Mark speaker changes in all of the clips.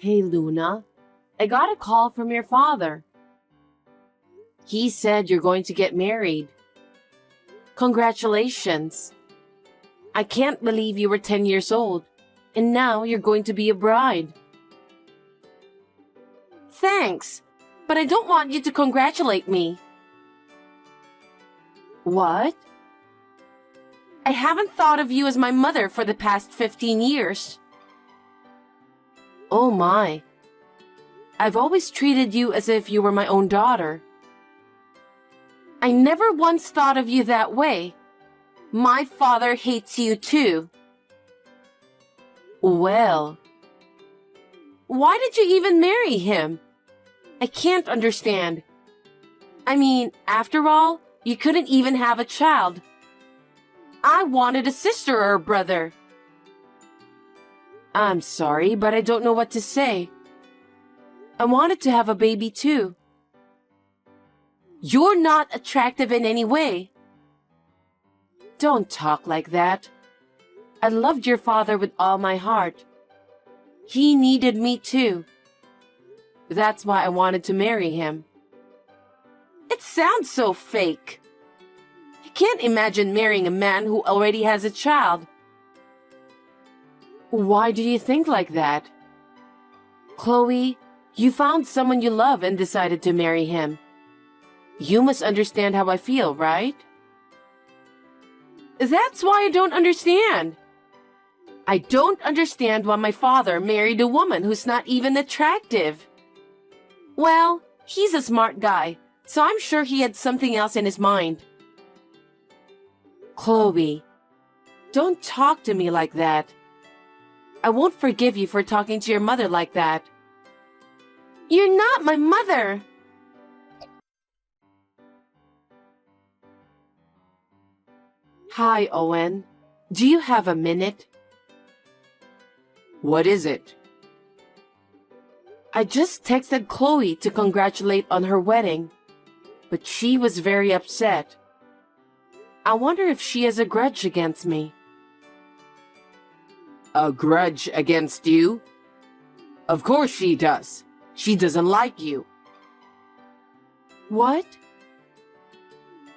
Speaker 1: Hey, Luna. I got a call from your father. He said you're going to get married. Congratulations. I can't believe you were 10 years old, and now you're going to be a bride. Thanks, but I don't want you to congratulate me. What? I haven't thought of you as my mother for the past 15 years. Oh my. I've always treated you as if you were my own daughter. I never once thought of you that way. My father hates you too. Well, why did you even marry him? I can't understand. I mean, after all, you couldn't even have a child. I wanted a sister or a brother. I'm sorry, but I don't know what to say. I wanted to have a baby too. You're not attractive in any way. Don't talk like that. I loved your father with all my heart. He needed me too. That's why I wanted to marry him. It sounds so fake. I can't imagine marrying a man who already has a child. Why do you think like that? Chloe, you found someone you love and decided to marry him. You must understand how I feel, right? That's why I don't understand. I don't understand why my father married a woman who's not even attractive. Well, he's a smart guy, so I'm sure he had something else in his mind. Chloe, don't talk to me like that. I won't forgive you for talking to your mother like that. You're not my mother. Hi, Owen. Do you have a minute?
Speaker 2: What is it?
Speaker 1: I just texted Chloe to congratulate on her wedding, but she was very upset. I wonder if she has a grudge against me.
Speaker 2: A grudge against you? Of course she does. She doesn't like you.
Speaker 1: What?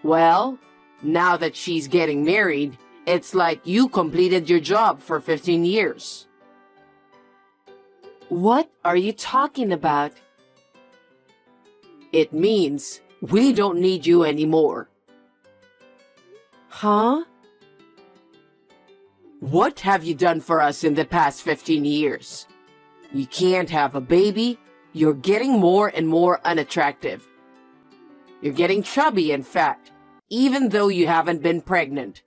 Speaker 2: Well, now that she's getting married, it's like you completed your job for 15 years.
Speaker 1: What are you talking about?
Speaker 2: It means we don't need you anymore.
Speaker 1: Huh?
Speaker 2: What have you done for us in the past 15 years? You can't have a baby. You're getting more and more unattractive. You're getting chubby and fat, even though you haven't been pregnant.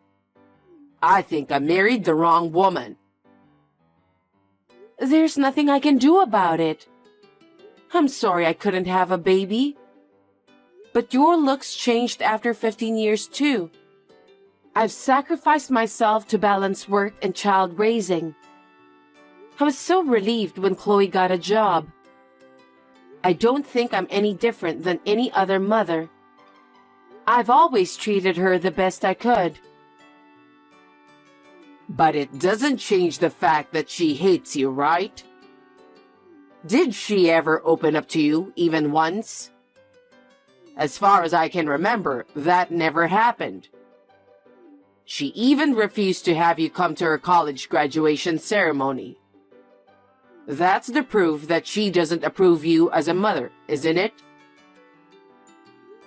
Speaker 2: I think I married the wrong woman.
Speaker 1: There's nothing I can do about it. I'm sorry I couldn't have a baby. But your looks changed after 15 years too. I've sacrificed myself to balance work and child raising. I was so relieved when Chloe got a job. I don't think I'm any different than any other mother. I've always treated her the best I could.
Speaker 2: But it doesn't change the fact that she hates you, right? Did she ever open up to you, even once? As far as I can remember, that never happened. She even refused to have you come to her college graduation ceremony. That's the proof that she doesn't approve you as a mother, isn't it?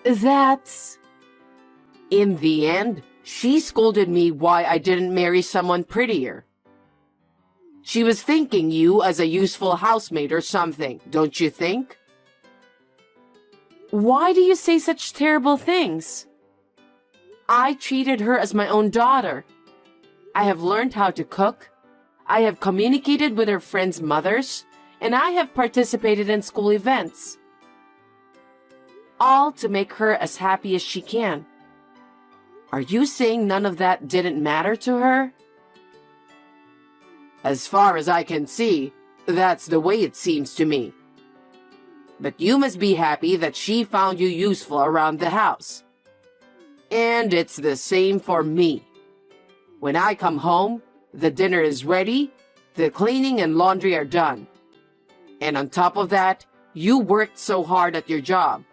Speaker 1: That's...
Speaker 2: In the end, she scolded me why I didn't marry someone prettier. She was thinking you as a useful housemate or something, don't you think?
Speaker 1: Why do you say such terrible things? I treated her as my own daughter. I have learned how to cook. I have communicated with her friends' mothers, and I have participated in school events. All to make her as happy as she can. Are you saying none of that didn't matter to her?
Speaker 2: As far as I can see, that's the way it seems to me. But you must be happy that she found you useful around the house. And it's the same for me. When I come home, the dinner is ready, the cleaning and laundry are done. And on top of that, you worked so hard at your job.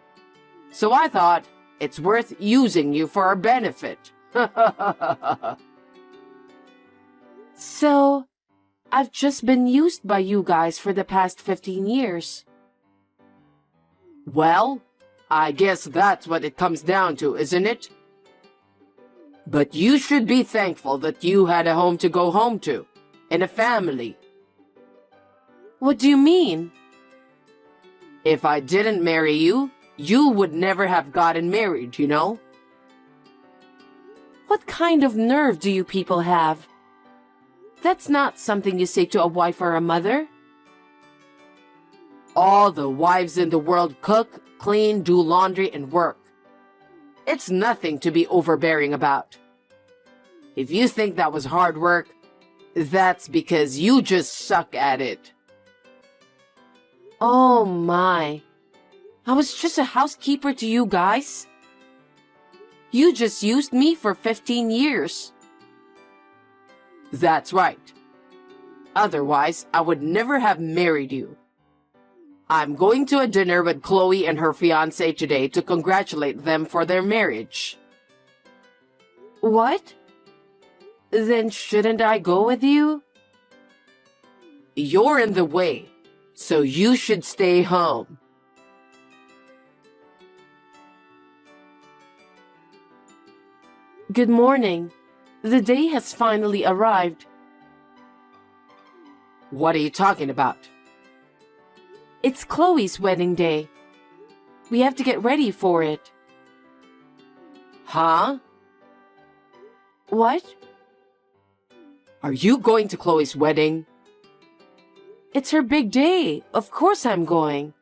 Speaker 2: So I thought it's worth using you for our benefit.
Speaker 1: So, I've just been used by you guys for the past 15 years.
Speaker 2: Well, I guess that's what it comes down to, isn't it? But you should be thankful that you had a home to go home to, and a family.
Speaker 1: What do you mean?
Speaker 2: If I didn't marry you, you would never have gotten married, you know?
Speaker 1: What kind of nerve do you people have? That's not something you say to a wife or a mother.
Speaker 2: All the wives in the world cook, clean, do laundry, and work. It's nothing to be overbearing about. If you think that was hard work, that's because you just suck at it.
Speaker 1: Oh my. I was just a housekeeper to you guys. You just used me for 15 years.
Speaker 2: That's right. Otherwise, I would never have married you. I'm going to a dinner with Chloe and her fiancé today to congratulate them for their marriage.
Speaker 1: What? Then shouldn't I go with you?
Speaker 2: You're in the way, so you should stay home.
Speaker 1: Good morning. The day has finally arrived.
Speaker 2: What are you talking about?
Speaker 1: It's Chloe's wedding day. We have to get ready for it.
Speaker 2: Huh?
Speaker 1: What?
Speaker 2: Are you going to Chloe's wedding?
Speaker 1: It's her big day. Of course I'm going.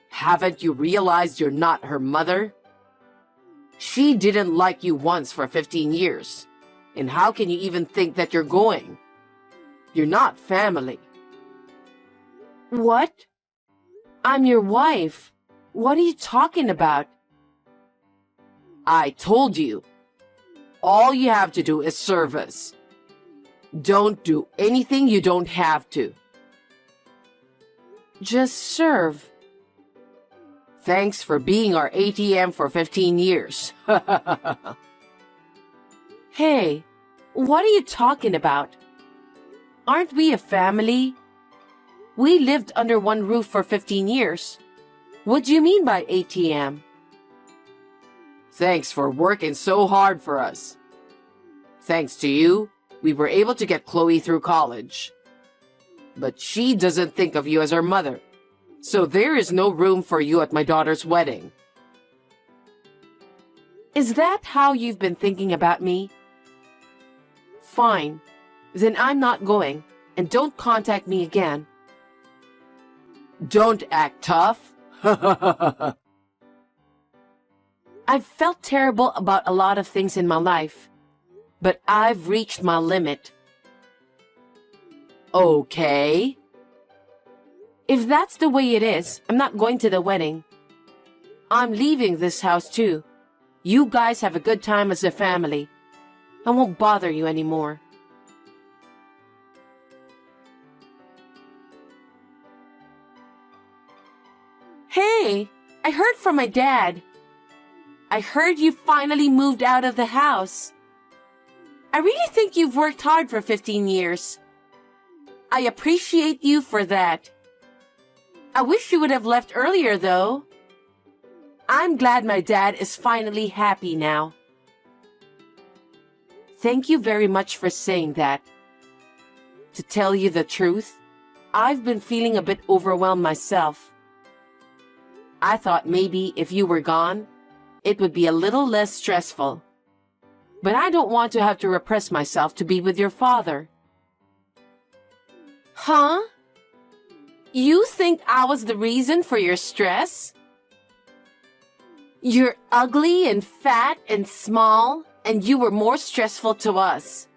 Speaker 2: Haven't you realized you're not her mother? She didn't like you once for 15 years. And how can you even think that you're going? You're not family.
Speaker 1: What? I'm your wife. What are you talking about?
Speaker 2: I told you. All you have to do is serve us. Don't do anything you don't have to.
Speaker 1: Just serve.
Speaker 2: Thanks for being our ATM for 15 years.
Speaker 1: Hey, what are you talking about? Aren't we a family? We lived under one roof for 15 years. What do you mean by ATM?
Speaker 2: Thanks for working so hard for us. Thanks to you, we were able to get Chloe through college. But she doesn't think of you as her mother, so there is no room for you at my daughter's wedding.
Speaker 1: Is that how you've been thinking about me? Fine. Then I'm not going, and don't contact me again.
Speaker 2: Don't act tough.
Speaker 1: I've felt terrible about a lot of things in my life, but I've reached my limit.
Speaker 2: Okay.
Speaker 1: If that's the way it is, I'm not going to the wedding. I'm leaving this house too. You guys have a good time as a family. I won't bother you anymore. Hey, I heard from my dad. I heard you finally moved out of the house. I really think you've worked hard for 15 years. I appreciate you for that. I wish you would have left earlier, though. I'm glad my dad is finally happy now. Thank you very much for saying that. To tell you the truth, I've been feeling a bit overwhelmed myself. I thought maybe if you were gone, it would be a little less stressful. But I don't want to have to repress myself to be with your father. Huh? You think I was the reason for your stress? You're ugly and fat and small, and you were more stressful to us.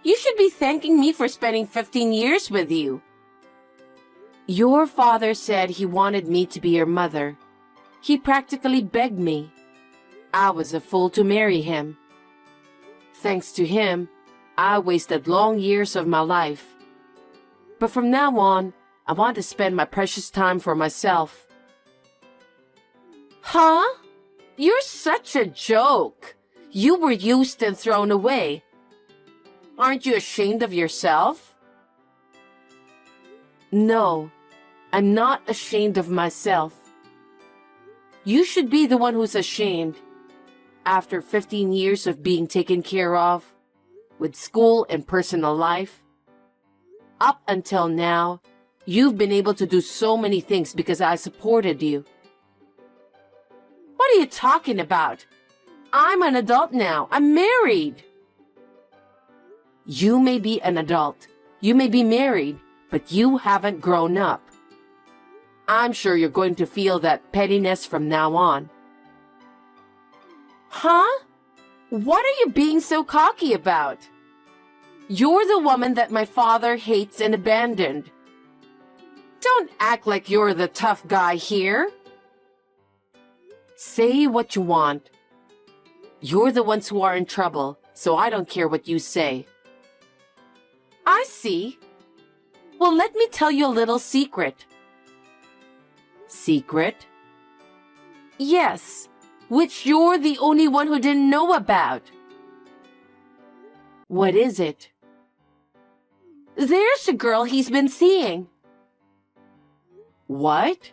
Speaker 1: You should be thanking me for spending 15 years with you. Your father said he wanted me to be your mother. He practically begged me. I was a fool to marry him. Thanks to him, I wasted long years of my life. But from now on, I want to spend my precious time for myself. Huh? You're such a joke. You were used and thrown away. Aren't you ashamed of yourself? No, I'm not ashamed of myself. You should be the one who's ashamed. After 15 years of being taken care of, with school and personal life, up until now, you've been able to do so many things because I supported you. What are you talking about? I'm an adult now. I'm married. You may be an adult. You may be married, but you haven't grown up. I'm sure you're going to feel that pettiness from now on. Huh? What are you being so cocky about? You're the woman that my father hates and abandoned. Don't act like you're the tough guy here. Say what you want. You're the ones who are in trouble, so I don't care what you say. I see. Well, let me tell you a little secret. Secret? Yes, which you're the only one who didn't know about. What is it? There's a girl he's been seeing. What?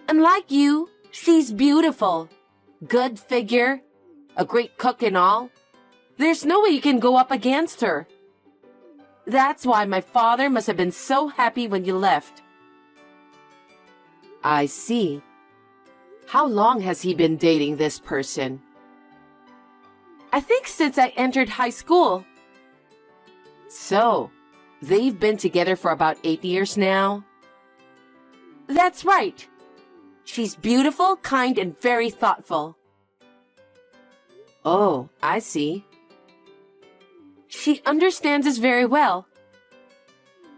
Speaker 1: Unlike you, she's beautiful, good figure, a great cook and all. There's no way you can go up against her. That's why my father must have been so happy when you left. I see. How long has he been dating this person? I think since I entered high school. So, they've been together for about 8 years now? That's right. She's beautiful, kind, and very thoughtful. Oh, I see. She understands us very well.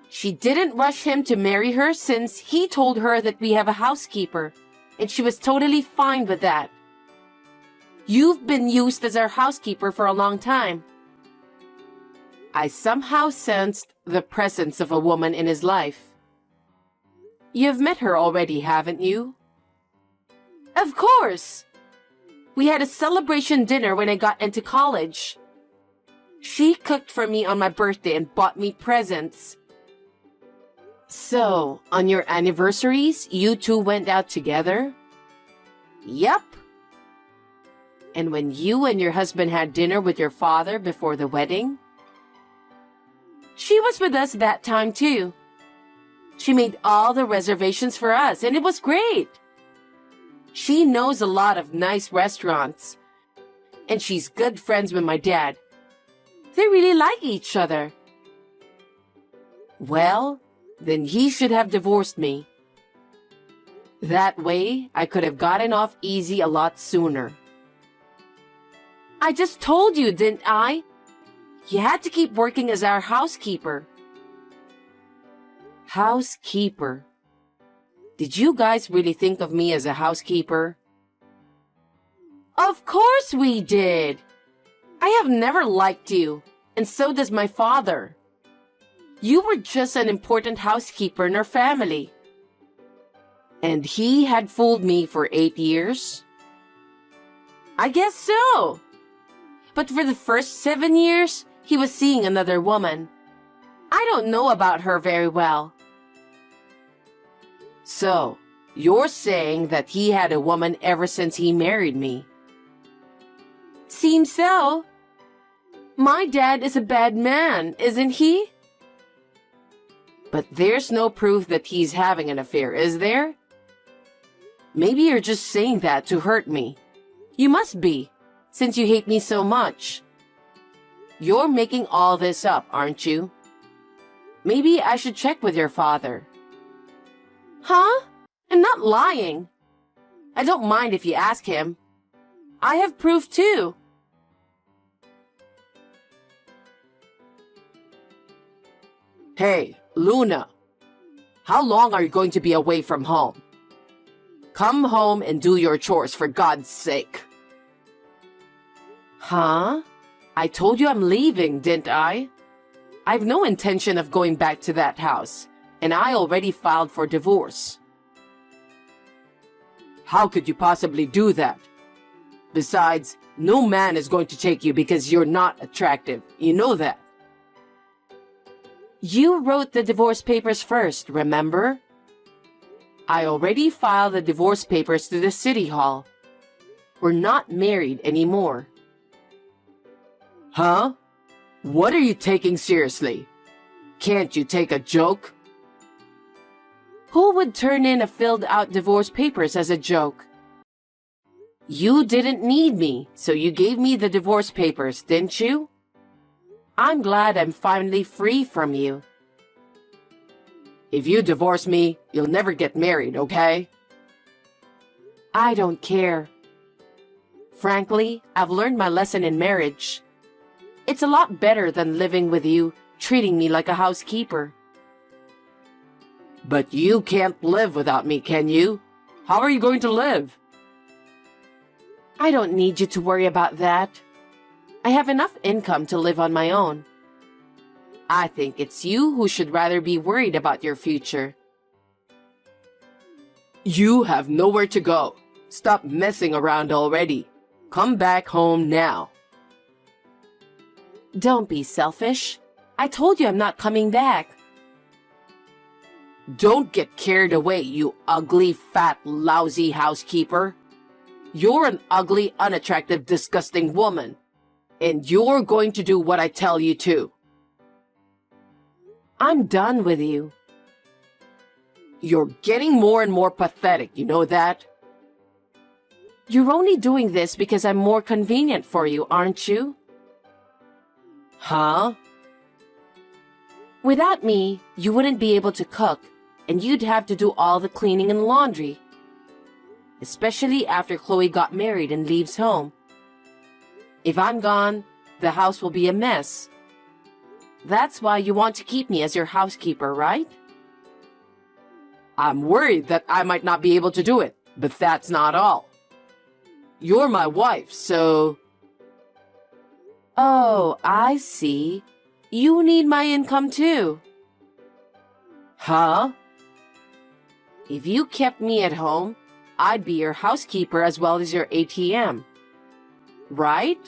Speaker 1: She didn't rush him to marry her since he told her that we have a housekeeper, and she was totally fine with that. You've been used as our housekeeper for a long time. I somehow sensed the presence of a woman in his life. You've met her already, haven't you? Of course! We had a celebration dinner when I got into college. She cooked for me on my birthday and bought me presents. So, on your anniversaries, you two went out together? Yep. And when you and your husband had dinner with your father before the wedding? She was with us that time too. She made all the reservations for us, and it was great. She knows a lot of nice restaurants, and she's good friends with my dad. They really like each other. Well, then he should have divorced me. That way, I could have gotten off easy a lot sooner. I just told you, didn't I? You had to keep working as our housekeeper. Housekeeper. Did you guys really think of me as a housekeeper? Of course we did. I have never liked you, and so does my father. You were just an important housekeeper in our family. And he had fooled me for 8 years? I guess so. But for the first 7 years, he was seeing another woman. I don't know about her very well. So, you're saying that he had a woman ever since he married me? Seems so. My dad is a bad man, isn't he? But there's no proof that he's having an affair, is there? Maybe you're just saying that to hurt me. You must be, since you hate me so much. You're making all this up, aren't you? Maybe I should check with your father. Huh? I'm not lying. I don't mind if you ask him. I have proof too. Hey, Luna. How long are you going to be away from home? Come home and do your chores, for God's sake. Huh? I told you I'm leaving, didn't I?
Speaker 2: I've no intention of going back to that house, and I already filed for divorce. How could you possibly do that? Besides, no man is going to take you because you're not attractive. You know that.
Speaker 1: You wrote the divorce papers first, remember?
Speaker 2: I already filed the divorce papers to the city hall. We're not married anymore. Huh? What are you taking seriously? Can't you take a joke?
Speaker 1: Who would turn in a filled-out divorce papers as a joke?
Speaker 2: You didn't need me, so you gave me the divorce papers, didn't you? I'm glad I'm finally free from you. If you divorce me, you'll never get married, okay?
Speaker 1: I don't care. Frankly, I've learned my lesson in marriage. It's a lot better than living with you, treating me like a housekeeper.
Speaker 2: But you can't live without me, can you? How are you going to live?
Speaker 1: I don't need you to worry about that. I have enough income to live on my own. I think it's you who should rather be worried about your future.
Speaker 2: You have nowhere to go. Stop messing around already. Come back home now.
Speaker 1: Don't be selfish. I told you I'm not coming back.
Speaker 2: Don't get carried away, you ugly, fat, lousy housekeeper. You're an ugly, unattractive, disgusting woman. And you're going to do what I tell you to.
Speaker 1: I'm done with you.
Speaker 2: You're getting more and more pathetic, you know that?
Speaker 1: You're only doing this because I'm more convenient for you, aren't you?
Speaker 2: Huh?
Speaker 1: Without me, you wouldn't be able to cook, and you'd have to do all the cleaning and laundry. Especially after Chloe got married and leaves home. If I'm gone, the house will be a mess. That's why you want to keep me as your housekeeper, right?
Speaker 2: I'm worried that I might not be able to do it, but that's not all. You're my wife, so...
Speaker 1: Oh, I see. You need my income too.
Speaker 2: Huh?
Speaker 1: If you kept me at home, I'd be your housekeeper as well as your ATM. Right?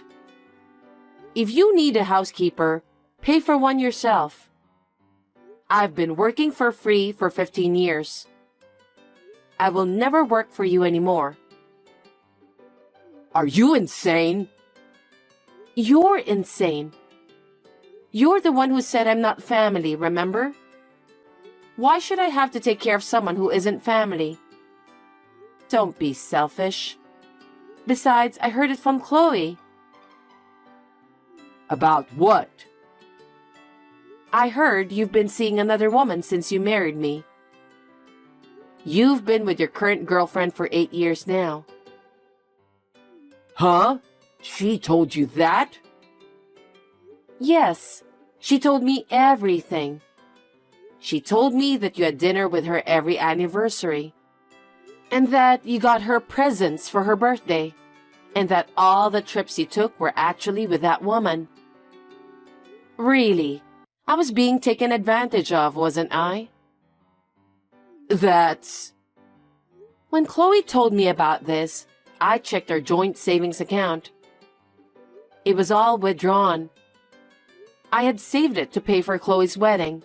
Speaker 1: If you need a housekeeper, pay for one yourself. I've been working for free for 15 years. I will never work for you anymore.
Speaker 2: Are you insane?
Speaker 1: You're insane. You're the one who said I'm not family, remember? Why should I have to take care of someone who isn't family? Don't be selfish. Besides, I heard it from Chloe.
Speaker 2: About what?
Speaker 1: I heard you've been seeing another woman since you married me. You've been with your current girlfriend for 8 years now.
Speaker 2: Huh? She told you that?
Speaker 1: Yes, she told me everything. She told me that you had dinner with her every anniversary, and that you got her presents for her birthday, and that all the trips you took were actually with that woman. Really, I was being taken advantage of, wasn't I?
Speaker 2: That's...
Speaker 1: When Chloe told me about this, I checked our joint savings account. It was all withdrawn. I had saved it to pay for Chloe's wedding.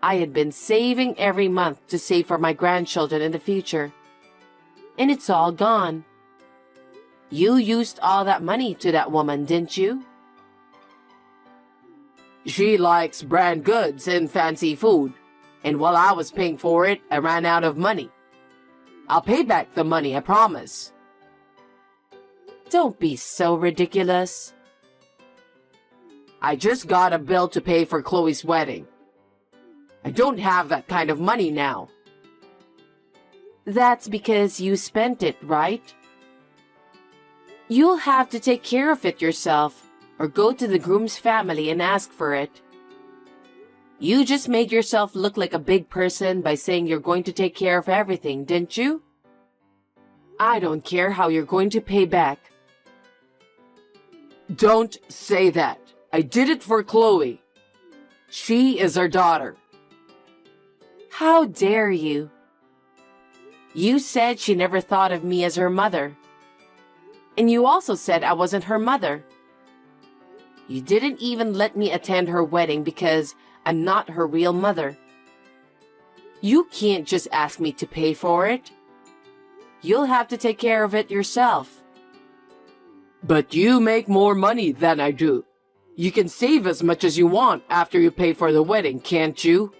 Speaker 1: I had been saving every month to save for my grandchildren in the future. And it's all gone. You used all that money to that woman, didn't you?
Speaker 2: She likes brand goods and fancy food. And while I was paying for it, I ran out of money. I'll pay back the money, I promise.
Speaker 1: Don't be so ridiculous.
Speaker 2: I just got a bill to pay for Chloe's wedding. I don't have that kind of money now.
Speaker 1: That's because you spent it, right? You'll have to take care of it yourself, or go to the groom's family and ask for it. You just made yourself look like a big person by saying you're going to take care of everything, didn't you? I don't care how you're going to pay back.
Speaker 2: Don't say that. I did it for Chloe. She is our daughter.
Speaker 1: How dare you? You said she never thought of me as her mother. And you also said I wasn't her mother. You didn't even let me attend her wedding because I'm not her real mother. You can't just ask me to pay for it. You'll have to take care of it yourself.
Speaker 2: But you make more money than I do. You can save as much as you want after you pay for the wedding, can't you?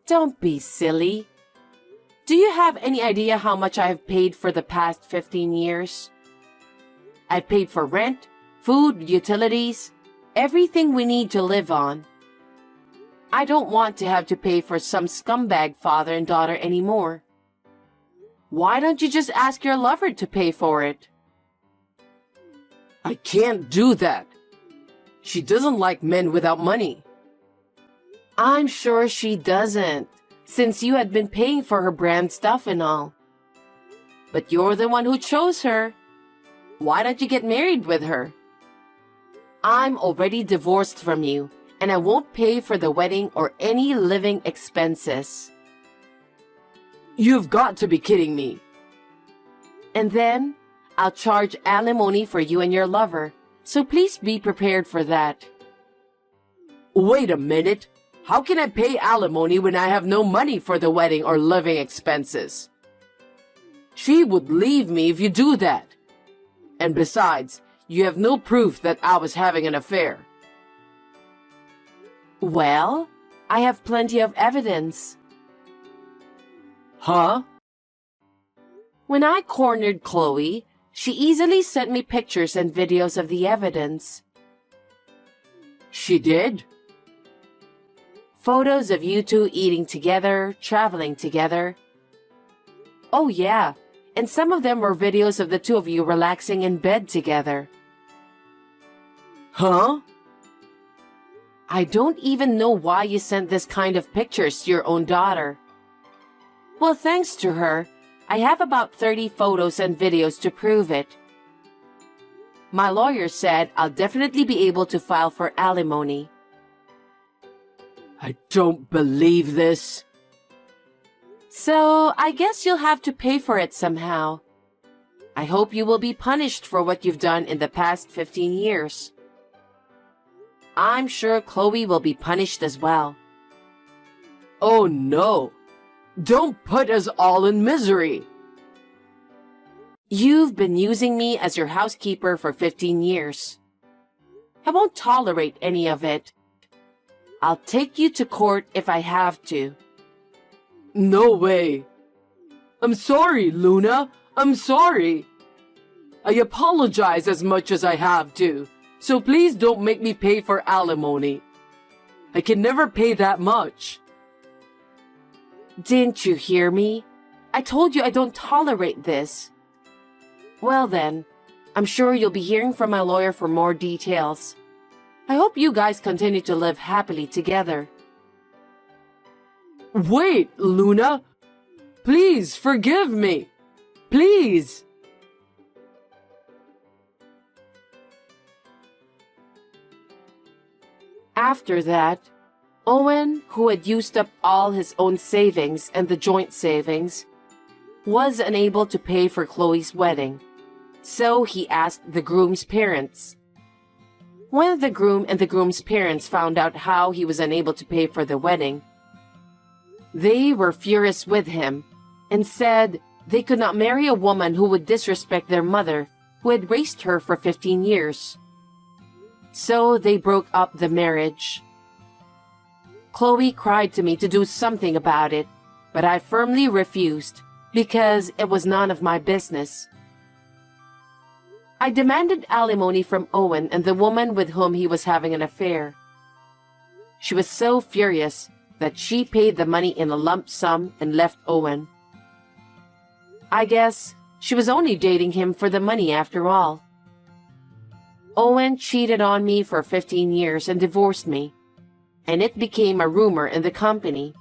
Speaker 1: Don't be silly. Do you have any idea how much I have paid for the past 15 years? I've paid for rent, food, utilities, everything we need to live on. I don't want to have to pay for some scumbag father and daughter anymore. Why don't you just ask your lover to pay for it?
Speaker 2: I can't do that. She doesn't like men without money.
Speaker 1: I'm sure she doesn't, since you had been paying for her brand stuff and all. But you're the one who chose her. Why don't you get married with her? I'm already divorced from you, and I won't pay for the wedding or any living expenses.
Speaker 2: You've got to be kidding me.
Speaker 1: And then, I'll charge alimony for you and your lover, so please be prepared for that.
Speaker 2: Wait a minute. How can I pay alimony when I have no money for the wedding or living expenses? She would leave me if you do that. And besides, you have no proof that I was having an affair.
Speaker 1: Well, I have plenty of evidence.
Speaker 2: Huh?
Speaker 1: When I cornered Chloe, she easily sent me pictures and videos of the evidence.
Speaker 2: She did?
Speaker 1: Photos of you two eating together, traveling together. Oh yeah, and some of them were videos of the two of you relaxing in bed together.
Speaker 2: Huh?
Speaker 1: I don't even know why you sent this kind of pictures to your own daughter. Well, thanks to her, I have about 30 photos and videos to prove it. My lawyer said I'll definitely be able to file for alimony.
Speaker 2: I don't believe this.
Speaker 1: So, I guess you'll have to pay for it somehow. I hope you will be punished for what you've done in the past 15 years. I'm sure Chloe will be punished as well.
Speaker 2: Oh no! Don't put us all in misery!
Speaker 1: You've been using me as your housekeeper for 15 years. I won't tolerate any of it. I'll take you to court if I have to.
Speaker 2: No way! I'm sorry, Luna! I'm sorry! I apologize as much as I have to, so please don't make me pay for alimony. I can never pay that much.
Speaker 1: Didn't you hear me? I told you I don't tolerate this. Well then, I'm sure you'll be hearing from my lawyer for more details. I hope you guys continue to live happily together.
Speaker 2: Wait, Luna! Please forgive me! Please!
Speaker 1: After that, Owen, who had used up all his own savings and the joint savings, was unable to pay for Chloe's wedding, so he asked the groom's parents. When the groom and the groom's parents found out how he was unable to pay for the wedding, they were furious with him and said they could not marry a woman who would disrespect their mother, who had raised her for 15 years. So they broke up the marriage. Chloe cried to me to do something about it, but I firmly refused because it was none of my business. I demanded alimony from Owen and the woman with whom he was having an affair. She was so furious that she paid the money in a lump sum and left Owen. I guess she was only dating him for the money after all. Owen cheated on me for 15 years and divorced me, and it became a rumor in the company.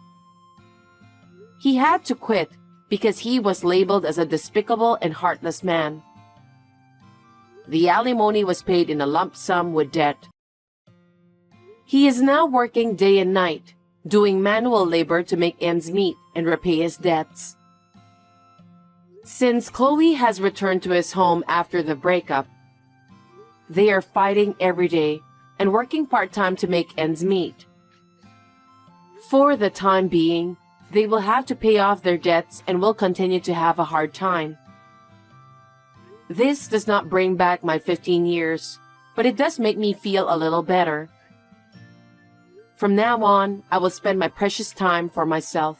Speaker 1: He had to quit because he was labeled as a despicable and heartless man. The alimony was paid in a lump sum with debt. He is now working day and night, doing manual labor to make ends meet and repay his debts. Since Chloe has returned to his home after the breakup, they are fighting every day and working part-time to make ends meet. For the time being, they will have to pay off their debts and will continue to have a hard time. This does not bring back my 15 years, but it does make me feel a little better. From now on, I will spend my precious time for myself.